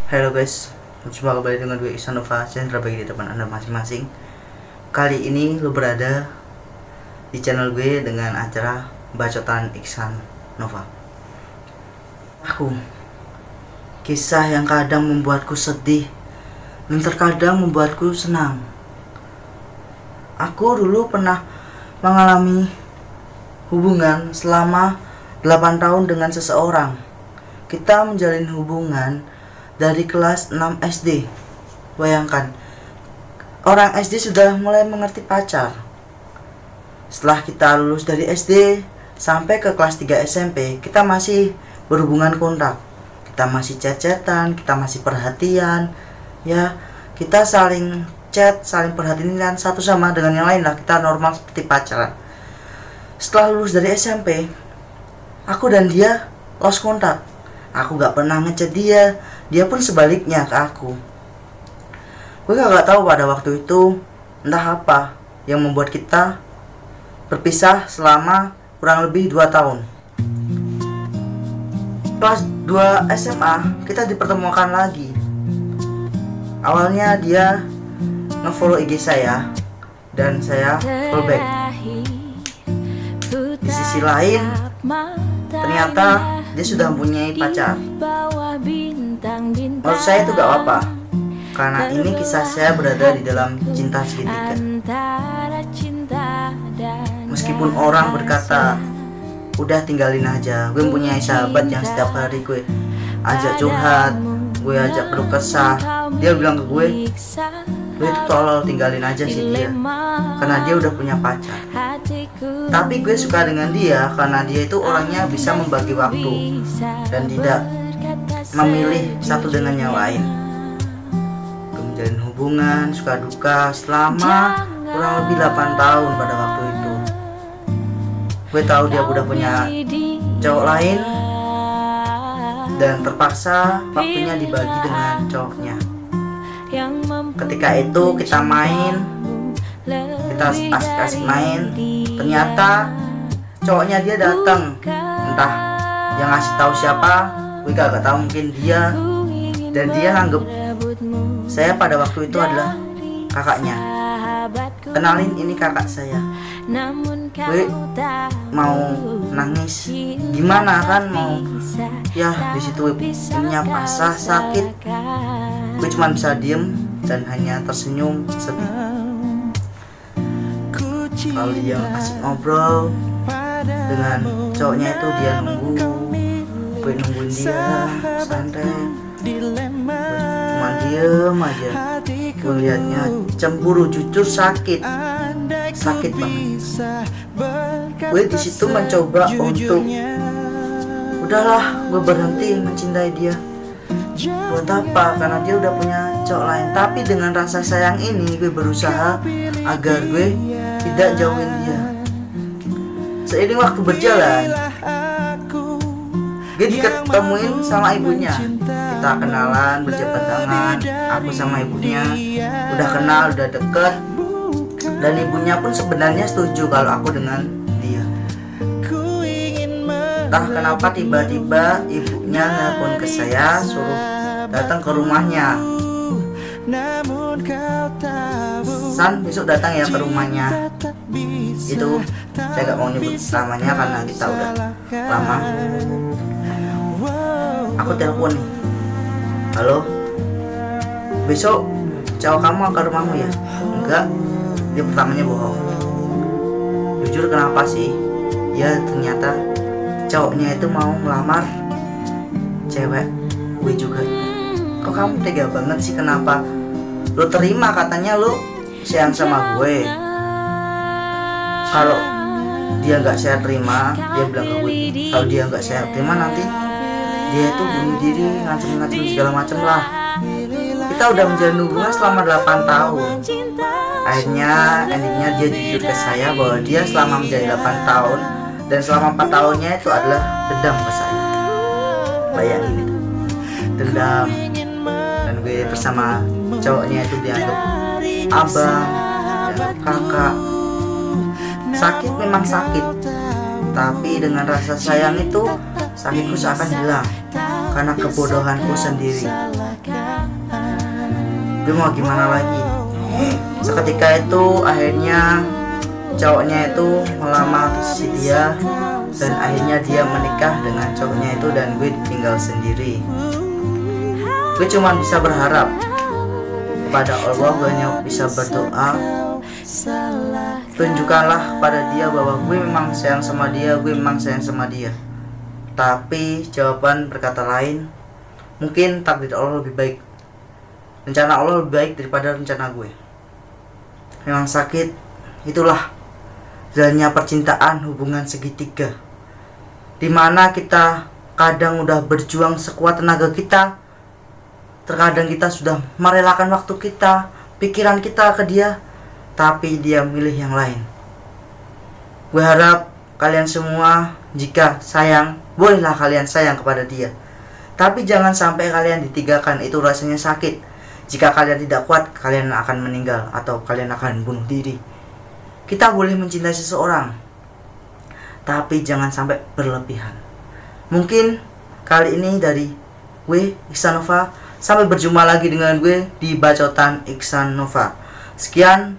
Halo guys, jumpa kembali dengan gue Ihsan Nova, channel bagi di depan Anda masing-masing. Kali ini lo berada di channel gue dengan acara Bacotan Ihsan Nova. Kisah yang kadang membuatku sedih dan terkadang membuatku senang. Aku dulu pernah mengalami hubungan selama 8 tahun dengan seseorang. Kita menjalin hubungan dari kelas 6 SD. Bayangkan, orang SD sudah mulai mengerti pacar. Setelah kita lulus dari SD sampai ke kelas 3 SMP, kita masih berhubungan kontak. Kita masih chat-chatan, kita masih perhatian. Ya, kita saling chat, saling perhatian satu sama dengan yang lain lah. Kita normal seperti pacaran. Setelah lulus dari SMP, aku dan dia lost kontak. Aku gak pernah ngechat dia, dia pun sebaliknya ke aku. Gue gak tahu pada waktu itu entah apa yang membuat kita berpisah selama kurang lebih 2 tahun. Kelas 2 SMA kita dipertemukan lagi. Awalnya dia nge-follow IG saya dan saya follow back. Di sisi lain, ternyata dia sudah mempunyai pacar. Menurut saya itu gak apa-apa, karena ini kisah saya berada di dalam cinta segitiga. Meskipun orang berkata, udah tinggalin aja. Gue mempunyai sahabat yang setiap hari gue ajak curhat, gue ajak keluh kesah. Dia bilang ke gue itu tolol, tinggalin aja sih dia, karena dia udah punya pacar. Tapi gue suka dengan dia karena dia itu orangnya bisa membagi waktu dan tidak memilih satu dengan yang lain. Gue menjalin hubungan suka duka selama kurang lebih 8 tahun pada waktu itu. Gue tahu dia udah punya cowok lain dan terpaksa waktunya dibagi dengan cowoknya. Ketika itu kita main, kita asik-asik main. Ternyata cowoknya dia datang, entah yang ngasih tahu siapa, gue gak tahu, mungkin dia. Dan dia anggap saya pada waktu itu adalah kakaknya. Kenalin, ini kakak saya. Gue mau nangis, gimana kan, mau ya di situ punya pasah sakit. Gue cuma bisa diem dan hanya tersenyum sedih. Kalau dia asik ngobrol dengan cowoknya itu, dia nunggu, gue nungguin dia santai. Cuma diem aja. Gue liatnya cemburu, jujur sakit banget. Gue di situ mencoba untuk udahlah, gue berhenti mencintai dia. Buat apa? Karena dia udah punya cowok lain. Tapi dengan rasa sayang ini, gue berusaha agar gue tidak jauhin dia. Seiring waktu berjalan, gue diketemuin sama ibunya. Kita kenalan, berjabat tangan. Aku sama ibunya udah kenal, udah deket. Dan ibunya pun sebenarnya setuju kalau aku dengan dia. Entah kenapa tiba-tiba ibunya nelpon ke saya, suruh datang ke rumahnya. San, besok datang ya ke rumahnya. Itu saya gak mau nyebut namanya karena kita udah lama. Aku telepon nih, halo, besok cowok kamu ke rumahmu ya? Enggak, dia pertamanya bohong. Jujur kenapa sih? Ya ternyata cowoknya itu mau ngelamar cewek gue juga. Kok kamu tega banget sih? Kenapa lo terima? Katanya lo sayang sama gue. Kalau dia nggak saya terima, dia bilang ke gue, kalau dia nggak saya terima nanti dia itu bunuh diri, ngacem-ngacem segala macem lah. Kita udah menjalin hubungan selama 8 tahun. Akhirnya endingnya dia jujur ke saya bahwa dia selama menjalin 8 tahun dan selama 4 tahunnya itu adalah dendam ke saya. Bayangin itu, dendam. Dan gue bersama cowoknya itu dianggap abang, dianggap kakak. Sakit memang sakit, tapi dengan rasa sayang itu sakitku seakan hilang karena kebodohanku sendiri. gue mau gimana lagi. Seketika itu akhirnya cowoknya itu melamar si dia, dan akhirnya dia menikah dengan cowoknya itu, dan gue tinggal sendiri. Gue cuma bisa berharap kepada Allah, gue hanya bisa berdoa, tunjukkanlah pada dia bahwa gue memang sayang sama dia, gue memang sayang sama dia. Tapi jawaban berkata lain. Mungkin takdir Allah lebih baik, rencana Allah lebih baik daripada rencana gue. Memang sakit, itulah jalannya percintaan, hubungan segitiga, dimana kita kadang udah berjuang sekuat tenaga kita, terkadang kita sudah merelakan waktu kita, pikiran kita ke dia, tapi dia milih yang lain. Gue harap kalian semua, jika sayang, bolehlah kalian sayang kepada dia, tapi jangan sampai kalian ditinggalkan. Itu rasanya sakit. Jika kalian tidak kuat, kalian akan meninggal atau kalian akan bunuh diri. Kita boleh mencintai seseorang, tapi jangan sampai berlebihan. Mungkin kali ini dari gue, Iksan Nova. Sampai berjumpa lagi dengan gue di Bacotan Iksan Nova. Sekian,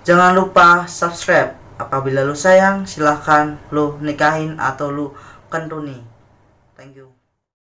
jangan lupa subscribe. Apabila lu sayang, silahkan lu nikahin atau lu kentuni.